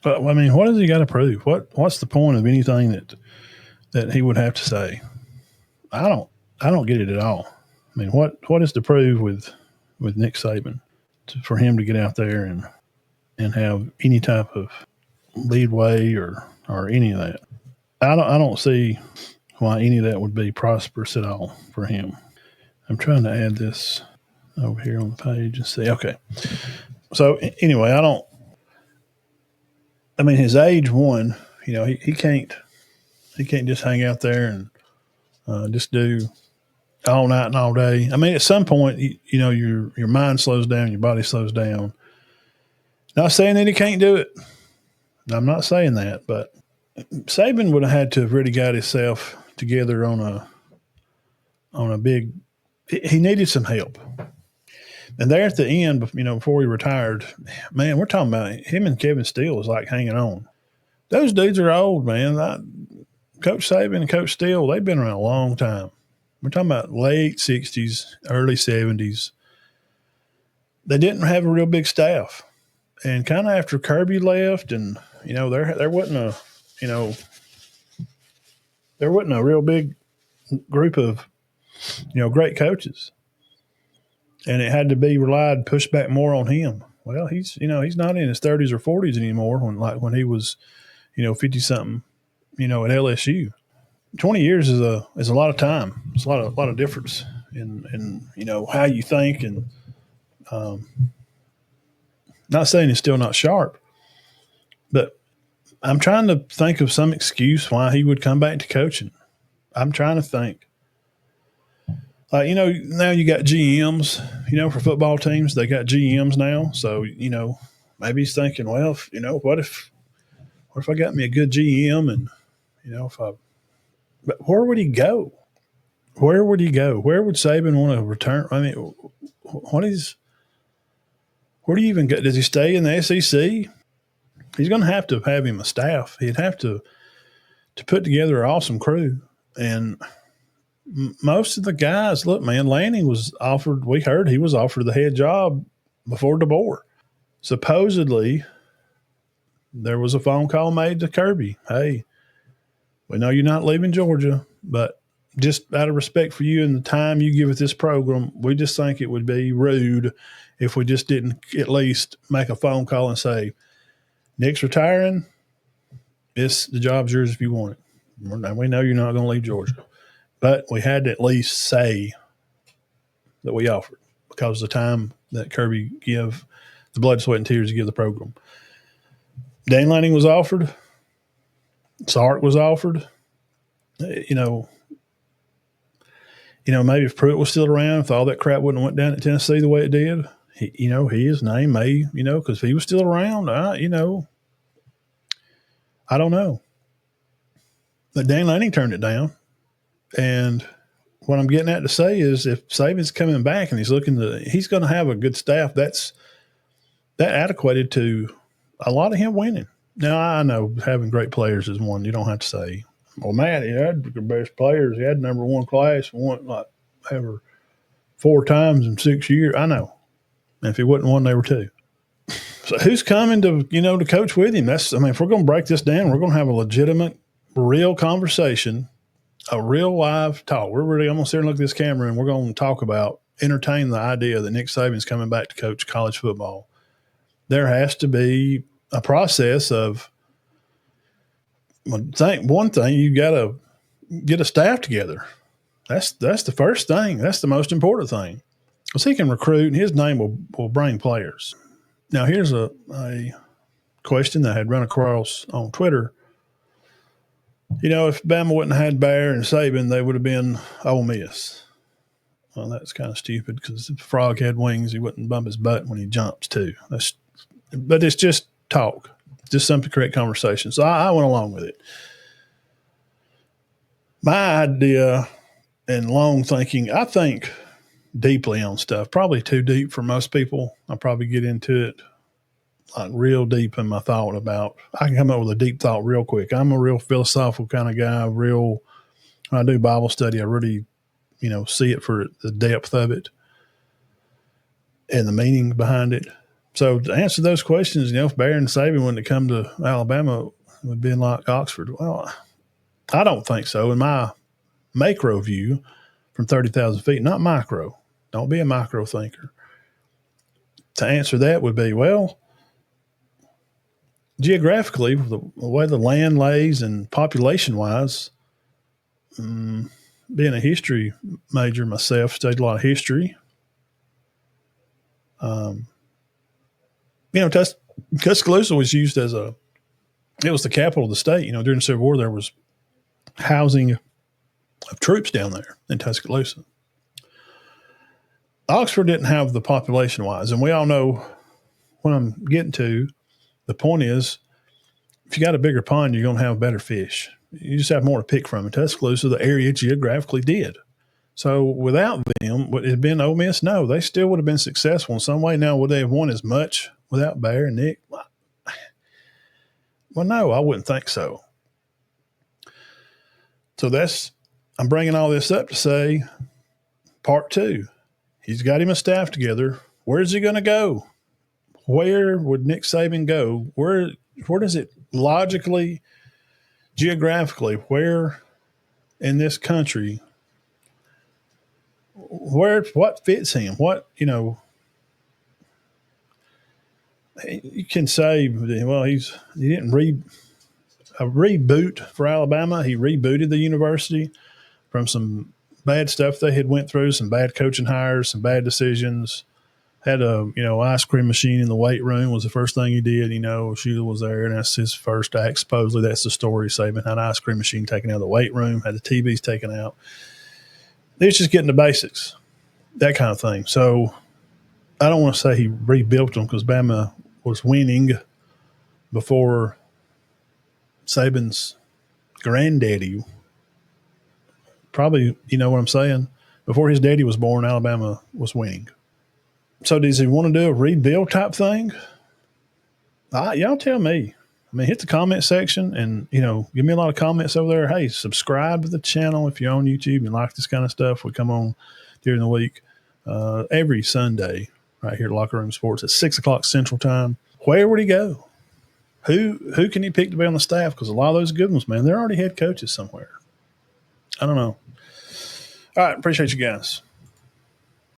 But I mean, what has he got to prove? What's the point of anything that he would have to say? I don't get it at all. I mean, what is to prove with Nick Saban for him to get out there and have any type of leadway or any of that? I don't see why any of that would be prosperous at all for him. I'm trying to add this over here on the page and see. Okay, so anyway, I don't. I mean, his age one. He can't just hang out there and just do all night and all day. I mean, at some point, your mind slows down, your body slows down. Not saying that he can't do it. I'm not saying that, but Saban would have had to have really got himself together on a big. He needed some help, and there at the end, before he retired, man, we're talking about him and Kevin Steele is like hanging on. Those dudes are old, man. Coach Saban and Coach Steele, they've been around a long time. We're talking about late 60s, early 70s. They didn't have a real big staff. And kind of after Kirby left and, there wasn't a real big group of, great coaches. And it had to be pushed back more on him. Well, he's not in his 30s or 40s anymore when he was, 50 something, at LSU. 20 years is a lot of time. It's a lot of difference in how you think and not saying he's still not sharp, but I'm trying to think of some excuse why he would come back to coaching. I'm trying to think. Now you got GMs, for football teams, they got GMs now. So, maybe he's thinking, well, what if I got me a good GM and, but where would he go? Where would he go? Where would Saban want to return? I mean, where do you even go? Does he stay in the SEC? He's going to have him a staff. He'd have to put together an awesome crew. And most of the guys, look, man, Lanning was offered, we heard he was offered the head job before DeBoer. Supposedly, there was a phone call made to Kirby. Hey, we know you're not leaving Georgia, but just out of respect for you and the time you give at this program, we just think it would be rude if we just didn't at least make a phone call and say, Nick's retiring. The job's yours if you want it. We know you're not going to leave Georgia. But we had to at least say that we offered because of the time that Kirby give the blood, sweat, and tears to give the program. Dan Lanning was offered. Sark was offered. Maybe if Pruitt was still around, if all that crap wouldn't have went down at Tennessee the way it did, his name may, because if he was still around, I don't know. But Dan Lanning turned it down. And what I'm getting at to say is if Saban's coming back and he's going to have a good staff, that adequated to a lot of him winning. Now, I know having great players is one. You don't have to say, well, Matt, he had the best players. He had number one class, won like ever 4 times in 6 years. I know. And if he wasn't one, they were 2. So who's coming to coach with him? If we're going to break this down, we're going to have a legitimate, real conversation, a real live talk. I'm going to sit and look at this camera and we're going to talk about, entertain the idea that Nick Saban's coming back to coach college football. There has to be a process of, one thing, you got to get a staff together. That's the first thing. That's the most important thing. Because he can recruit and his name will bring players. Now, here's a question that I had run across on Twitter. If Bama wouldn't have had Bear and Saban, they would have been Ole Miss. Well, that's kind of stupid because if a frog had wings, he wouldn't bump his butt when he jumps too. But it's just talk, just something to create conversation. So I went along with it. My idea and long thinking, I think deeply on stuff, probably too deep for most people. I'll probably get into it like real deep in my thought about, I can come up with a deep thought real quick. I'm a real philosophical kind of guy, when I do Bible study, I really, see it for the depth of it and the meaning behind it. So to answer those questions, if Bear and Saban, when it come to Alabama, would be like Oxford. Well, I don't think so. In my macro view from 30,000 feet, not micro. Don't be a micro thinker. To answer that would be, well, geographically, the way the land lays and population wise, being a history major myself, studied a lot of history. Tuscaloosa was used as it was the capital of the state. During the Civil War, there was housing of troops down there in Tuscaloosa. Oxford didn't have the population wise, and we all know what I'm getting to. The point is, if you got a bigger pond, you're going to have better fish. You just have more to pick from. In Tuscaloosa, the area geographically did. So without them, would it have been Ole Miss? No, they still would have been successful in some way. Now, would they have won as much without Bear and Nick? Well, no, I wouldn't think so. So I'm bringing all this up to say, part two, he's got him a staff together. Where's he going to go? Where would Nick Saban go? Where does it logically, geographically, where in this country, what fits him? You can say, well, he didn't a reboot for Alabama. He rebooted the university from some bad stuff they had went through, some bad coaching hires, some bad decisions. Had a ice cream machine in the weight room was the first thing he did. Sheila was there, and that's his first act. Supposedly, that's the story. Saban had an ice cream machine taken out of the weight room, had the TVs taken out. It's just getting the basics, that kind of thing. So I don't want to say he rebuilt them because Bama was winning before Saban's granddaddy. Probably, you know what I'm saying? Before his daddy was born, Alabama was winning. So does he want to do a rebuild type thing? Y'all tell me. Hit the comment section and, give me a lot of comments over there. Hey, subscribe to the channel if you're on YouTube and like this kind of stuff. We come on during the week every Sunday right here at Locker Room Sports at 6 o'clock Central Time. Where would he go? Who can he pick to be on the staff? Because a lot of those good ones, man, they're already head coaches somewhere. I don't know. All right. Appreciate you guys.